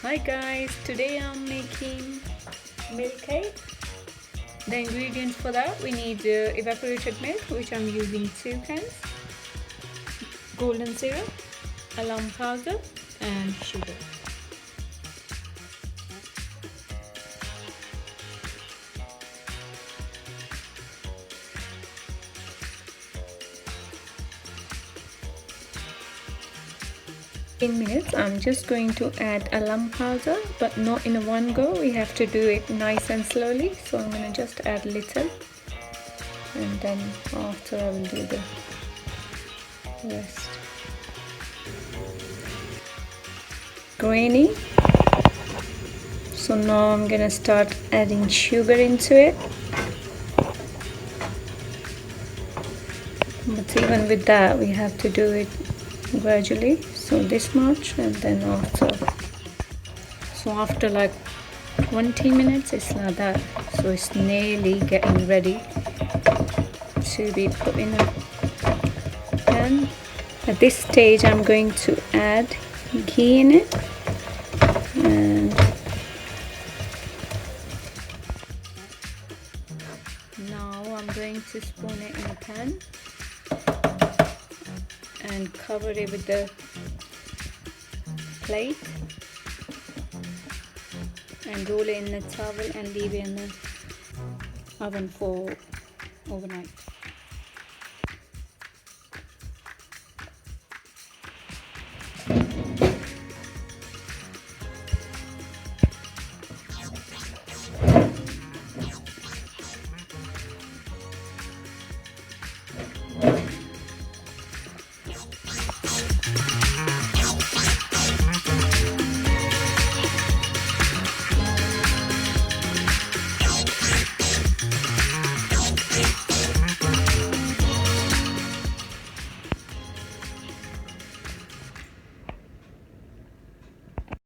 Hi guys, today I'm making milk cake. The ingredients for that, we need evaporated milk, which I'm using 2 cans, golden syrup, almond powder and sugar. In minutes, I'm just going to add almond powder, but not in one go. We have to do it nice and slowly. So I'm going to just add little, and then after I will do the rest. Grainy. So now I'm going to start adding sugar into it. But even with that, we have to do it gradually. So this much, and then after like 20 minutes it's like that. So it's nearly getting ready to be put in a pan. At this stage I'm going to add ghee in it, and now I'm going to spoon it in a pan and cover it with the plate and roll it in the towel and leave it in the oven for overnight.